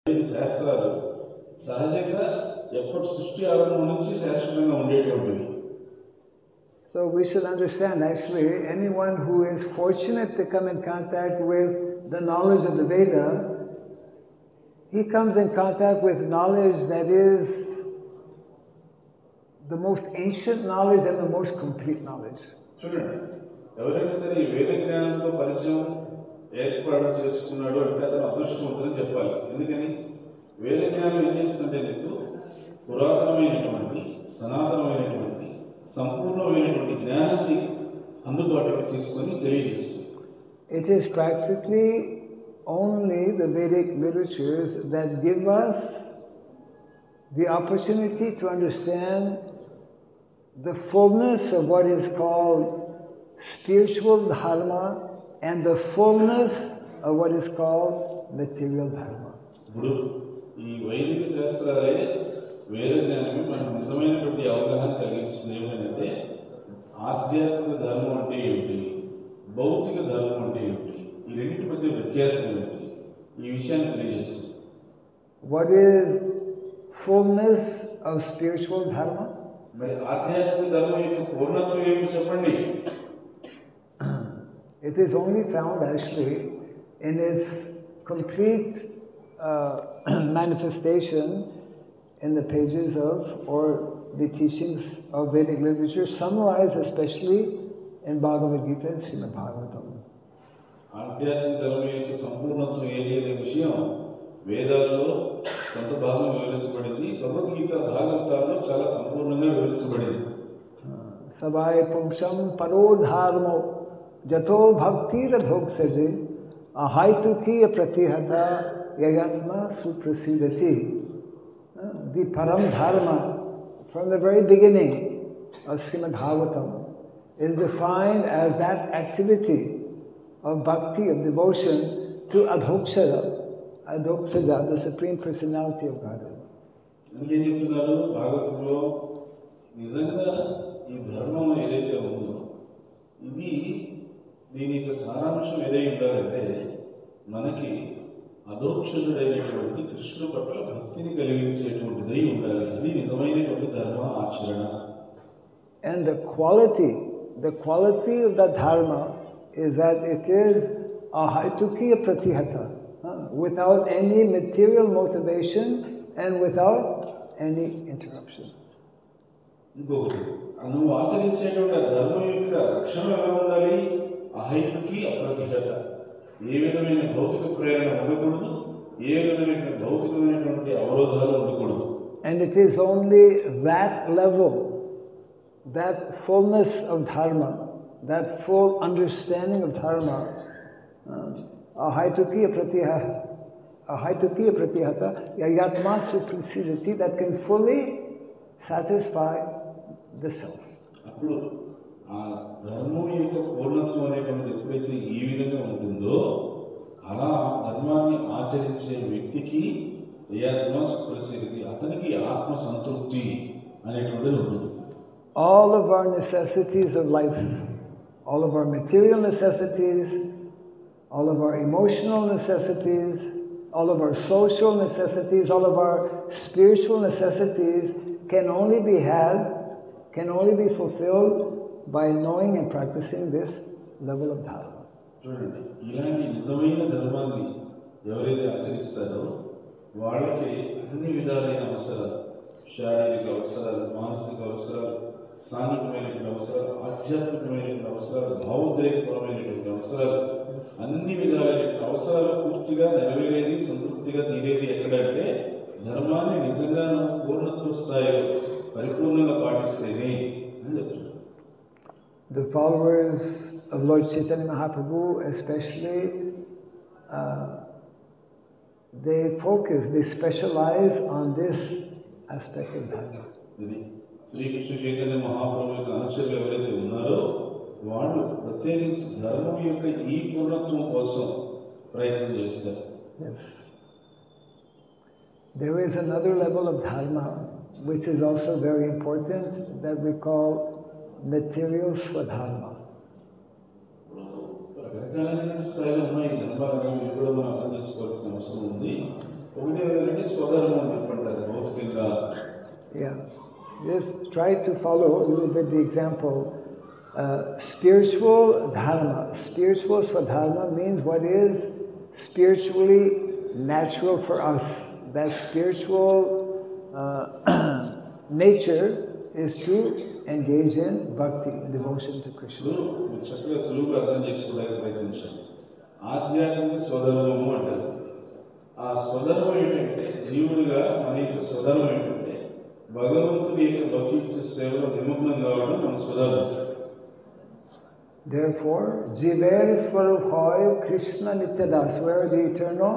శాస్త్రాలు సహజంగా ఎప్పటి సృష్టి ఆరంభం నుంచి శాశ్వతంగా ఉండేటువంటివి. So we should understand, actually, anyone who is fortunate to come in contact with the knowledge of the Veda, he comes in contact with knowledge that is the most ancient knowledge and the most complete knowledge. చూడండి, ఎవరైనా సరే ఈ వేద జ్ఞానంతో పరిచయం ఏర్పాటు చేసుకున్నాడు అంటే అతను అదృష్టవంతులని చెప్పాలి. ఎందుకని వేద జ్ఞానం ఏం చేస్తుందంటే నీకు పురాతనమైనటువంటి సనాతనమైనటువంటి సంపూర్ణమైనటువంటి జ్ఞానాన్ని అందుబాటులోకి తీసుకొని తెలియజేస్తుంది. It is practically only the Vedic literatures that give us the opportunity to understand the fullness of what is called spiritual dharma and the fullness of what is called material dharma. ఇప్పుడు ఈ వైదిక శాస్త్రాలే వేద జ్ఞానమే మనకు నిజమైనటువంటి అవగాహన కలిగిస్తుంది. ఏమంటే ఆధ్యాత్మిక ధర్మం అంటే ఏమిటి, భౌతిక ధర్మం అంటే ఏమిటి, ఈ రెండింటి మధ్య వ్యత్యాసం ఏమిటి, ఈ విషయాన్ని తెలియజేస్తుంది. What is fullness of spiritual dharma? మరి ఆధ్యాత్మిక ధర్మం యొక్క పూర్ణత్వం ఏమిటి చెప్పండి. It is only found actually in its complete manifestation in the pages of, or the teachings of Vedic literature, summarized especially in Bhagavad Gita and Srimad Bhagavatam. ఆధ్యాత్మిక ధర్మం యొక్క సంపూర్ణత్వం ఏది అనే విషయం వేదాల్లో కొంత భాగం వివరించబడింది, భగవద్గీత భాగవతాల్లో చాలా సంపూర్ణంగా వివరించబడింది. సవాయ పుంసం పరో ధర్మో జతో భక్తిరధోక్షజే అహైతుకీయ ప్రతిహత యయత్న సుప్రసిద్ధతి. The Param Dharma, from the very beginning of Srimad Bhagavatam, is defined as that activity of bhakti, of devotion to Adhokshaja, Adhokshaja, the Supreme Personality of Godhead. అందుకేం చెప్తున్నారు భాగవతంలో, నిజంగా ఈ ధర్మం ఏదైతే ఉందో ఇది దీని యొక్క సారాంశం ఏదై ఉండాలంటే మనకి అధోక్షజుడైనటువంటి కృష్ణుడు పట్ల భక్తిని కలిగించేటువంటిదై ఉండాలి. అది నిజమైనటువంటి ధర్మ ఆచరణ. And the quality of that dharma is that it is ahaitukya pratihata, without any material motivation and without any interruption. ఇంకొకటి, నువ్వు ఆచరించేటువంటి ధర్మం యొక్క లక్షణం ఎలా ఉండాలి? అహైతుకి అప్రతిహత, ఏ విధమైన భౌతిక ప్రేరణ ఉండకూడదు, ఏ విధమైన భౌతికమైనటువంటి అవరోధాలు ఉండకూడదు. And it is only that level, that fullness of dharma, that full understanding of dharma, ahaitukya pratihata yayatma suprasidati, that can fully satisfy the self. అప్పుడు ఆ ధర్మం యొక్క పూర్ణత్వం అనేటువంటిది ఎప్పుడైతే ఈ విధంగా ఉంటుందో అలా ధర్మాన్ని ఆచరించే వ్యక్తికి యయాత్మ సుప్రసిద్ధి, అతనికి ఆత్మ సంతృప్తి అనేటువంటిది ఉంటుంది. All of our necessities of life, all of our material necessities, all of our emotional necessities, all of our social necessities, all of our spiritual necessities can only be had, can only be fulfilled by knowing and practicing this level of dharma. చూడండి, ఇలాంటి నిజమైన ధర్మాన్ని ఎవరైతే ఆచరిస్తారో వాళ్ళకి అన్ని విధాలైన అవసరాలు, శారీరక అవసరాలు, మానసిక అవసరాలు, సాంఘికమైనటువంటి అవసరాలు, ఆధ్యాత్మికమైనటువంటి అవసరాలు, భావోద్రేకపరమైనటువంటి అవసరాలు, అన్ని విధాలైన అవసరాలు పూర్తిగా నెరవేరేది, సంతృప్తిగా తీరేది ఎక్కడంటే ధర్మాన్ని నిజంగా పూర్ణత్వ స్థాయిలో పరిపూర్ణంగా పాటిస్తేనే అని చెప్తున్నారు. The followers of Lord Chaitanya Mahaprabhu especially, they focus, they specialize on this aspect of dharma. ఇది శ్రీకృష్ణ చైతన్య మహాప్రభు యొక్క అనుచరులు ఎవరైతే ఉన్నారో వాళ్ళు ప్రత్యేకించి ధర్మం యొక్క ఈ పూర్ణత్వం కోసం ప్రయత్నం చేస్తారు. Yes. There is another level of dharma which is also very important, that we call material swadharma. రకరకాలైన స్థాయిలో ఉన్నాయి ధర్మాలు, ఎప్పుడో మనం అర్థం చేసుకోవాల్సిన అవసరం ఉంది. ఒకటే స్వధర్మం అని చెప్పంటారు భౌతికంగా. Yeah. Just try to follow a little bit the example. Spiritual dharma. Spiritual swadharma means what is spiritually natural for us. That spiritual nature is to engage in bhakti, devotion to Krishna. మీరు చక్కగా సులువుగా అర్థం చేసుకోవడానికి ప్రయత్నించండి. ఆధ్యాత్మిక స్వధర్మము అంటారు. ఆ స్వధర్మం ఏంటంటే జీవుడిగా మన యొక్క స్వధర్మం ఏంటంటే భగవంతుడి యొక్క భక్తి సేవలో నిమగ్నం కావడం మన స్వధర్మం. Therefore, Jiver Swarup Hoy Krishna Nityadas, where the eternal